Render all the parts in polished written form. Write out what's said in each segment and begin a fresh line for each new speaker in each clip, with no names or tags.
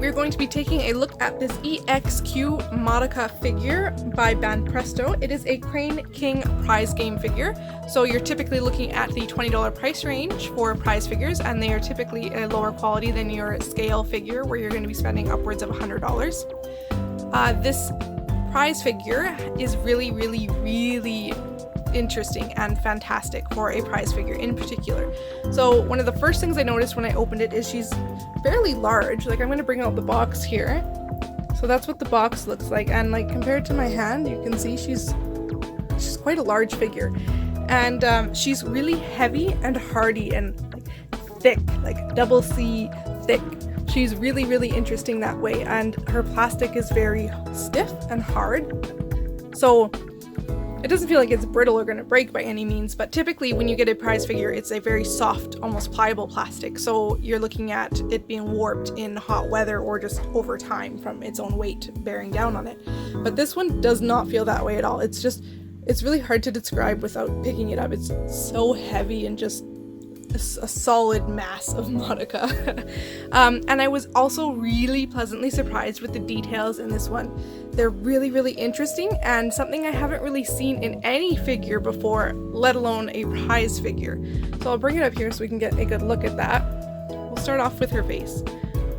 we're going to be taking a look at this EXQ Madoka figure by Band Presto. It is a Crane King prize game figure, so you're typically looking at the $20 price range for prize figures, and they are typically a lower quality than your scale figure where you're going to be spending upwards of $100. This prize figure is really interesting and fantastic for a prize figure in particular. So one of the first things I noticed when I opened it is she's fairly large. Like, I'm going to bring out the box here. So that's what the box looks like, and like compared to my hand, you can see she's quite a large figure, and she's really heavy and hardy and like thick, like double C thick. She's really interesting that way, and her plastic is very stiff and hard, so it doesn't feel like it's brittle or going to break by any means, but typically when you get a prize figure, it's a very soft, almost pliable plastic, so you're looking at it being warped in hot weather or just over time from its own weight bearing down on it. But this one does not feel that way at all. It's really hard to describe without picking it up. It's so heavy and just a solid mass of Madoka. And I was also really pleasantly surprised with the details in this one. They're really interesting and something I haven't really seen in any figure before, let alone a prize figure. So I'll bring it up here so we can get a good look at that. We'll start off with her face.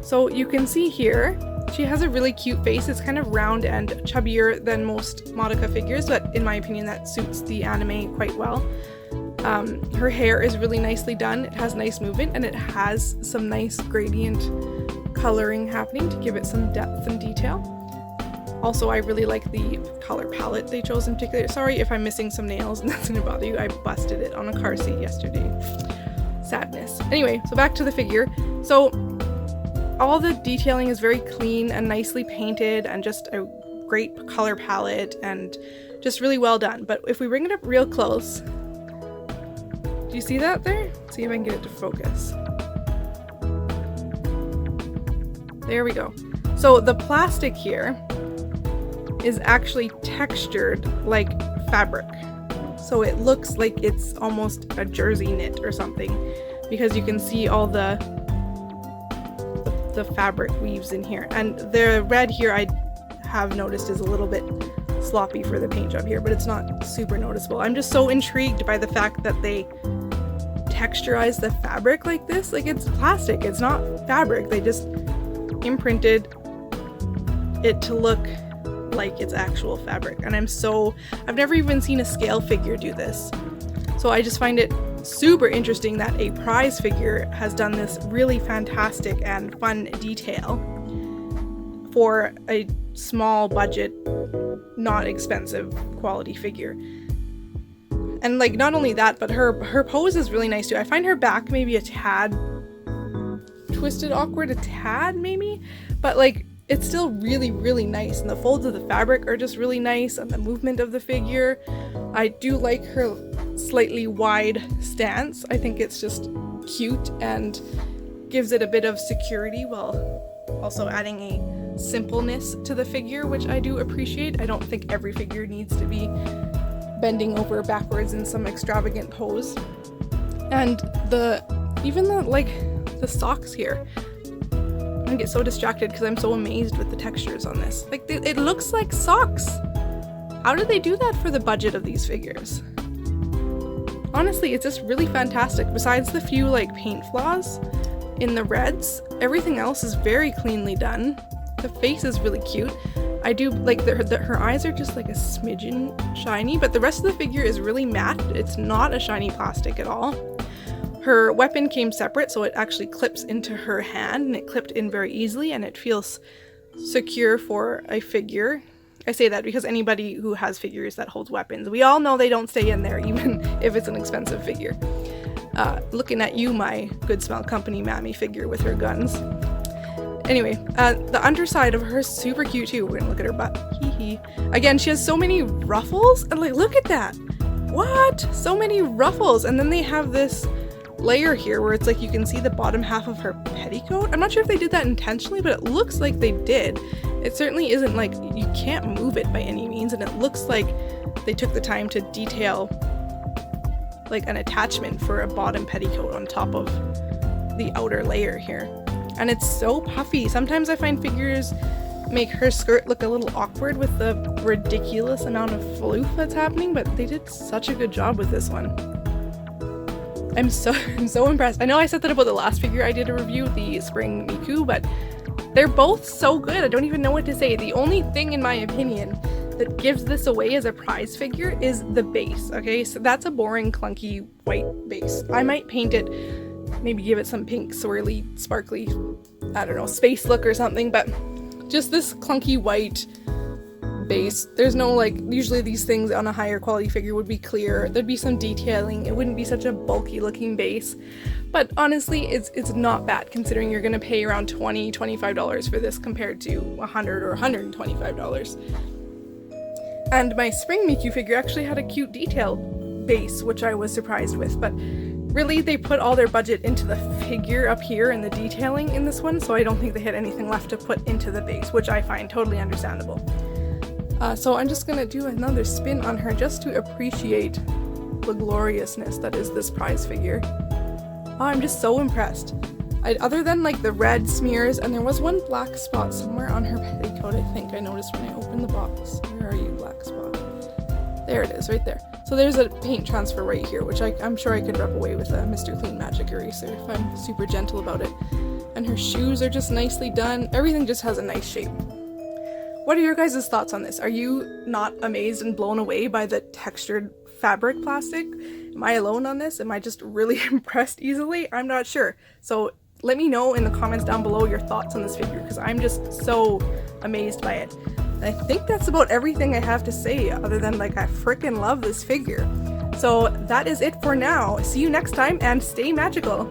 So you can see here, she has a really cute face. It's kind of round and chubbier than most Madoka figures, but in my opinion that suits the anime quite well. Her hair is really nicely done, it has nice movement, and it has some nice gradient coloring happening to give it some depth and detail. Also, I really like the color palette they chose in particular. Sorry if I'm missing some nails and that's gonna bother you. I busted it on a car seat yesterday. Sadness. Anyway, so back to the figure. So all the detailing is very clean and nicely painted and just a great color palette and just really well done. But if we bring it up real close, do you see that there? Let's see if I can get it to focus. There we go. So the plastic here is actually textured like fabric. So it looks like it's almost a jersey knit or something, because you can see all the fabric weaves in here. And the red here I have noticed is a little bit sloppy for the paint job here, but it's not super noticeable. I'm just so intrigued by the fact that they texturize the fabric like this. Like, it's plastic, it's not fabric. They just imprinted it to look like it's actual fabric, and I've never even seen a scale figure do this. So I just find it super interesting that a prize figure has done this really fantastic and fun detail for a small budget, not expensive quality figure. And like, not only that, but her pose is really nice too. I find her back maybe a tad twisted, awkward, a tad maybe, but like, it's still really nice, and the folds of the fabric are just really nice, and the movement of the figure. I do like her slightly wide stance. I think it's just cute and gives it a bit of security while also adding a simpleness to the figure, which I do appreciate. I don't think every figure needs to be bending over backwards in some extravagant pose. And even the socks here, I'm gonna get so distracted because I'm so amazed with the textures on this. Like, it looks like socks. How did they do that for the budget of these figures? Honestly, it's just really fantastic. Besides the few like paint flaws in the reds, everything else is very cleanly done. The face is really cute. I do like her eyes are just like a smidgen shiny, but the rest of the figure is really matte. It's not a shiny plastic at all. Her weapon came separate, so it actually clips into her hand, and it clipped in very easily, and it feels secure for a figure. I say that because anybody who has figures that holds weapons, we all know they don't stay in there, even if it's an expensive figure. Looking at you, my Good Smell Company mammy figure with her guns. Anyway, the underside of her is super cute too. We're gonna look at her butt. Hee hee. Again, she has so many ruffles, and like, look at that! What? So many ruffles! And then they have this layer here where it's like you can see the bottom half of her petticoat. I'm not sure if they did that intentionally, but it looks like they did. It certainly isn't like, you can't move it by any means, and it looks like they took the time to detail like an attachment for a bottom petticoat on top of the outer layer here. and it's so puffy. Sometimes I find figures make her skirt look a little awkward with the ridiculous amount of floof that's happening, but they did such a good job with this one. I'm so impressed. I know I said that about the last figure I did a review, the Spring Miku, but they're both so good. I don't even know what to say. The only thing, in my opinion, that gives this away as a prize figure is the base, okay? So that's a boring, clunky, white base. I might paint it, maybe give it some pink, swirly, sparkly, I don't know, space look or something, but just this clunky white base. There's no, like, usually these things on a higher quality figure would be clear. There'd be some detailing. It wouldn't be such a bulky looking base. But honestly, it's not bad considering you're gonna pay around $20, $25 for this compared to $100 or $125. And my Spring Miku figure actually had a cute detail base, which I was surprised with, but really they put all their budget into the figure up here and the detailing in this one, so I don't think they had anything left to put into the base, which I find totally understandable. So I'm just gonna do another spin on her just to appreciate the gloriousness that is this prize figure. Oh, I'm just so impressed. Other than like the red smears, and there was one black spot somewhere on her petticoat, I think I noticed when I opened the box. Where are you, black spot? There it is, right there. So there's a paint transfer right here, which I'm sure I could rub away with a Mr. Clean Magic eraser if I'm super gentle about it. And her shoes are just nicely done. Everything just has a nice shape. What are your guys' thoughts on this? Are you not amazed and blown away by the textured fabric plastic? Am I alone on this? Am I just really impressed easily? I'm not sure. So let me know in the comments down below your thoughts on this figure, because I'm just so amazed by it. And I think that's about everything I have to say, other than like I freaking love this figure. So that is it for now. See you next time and stay magical.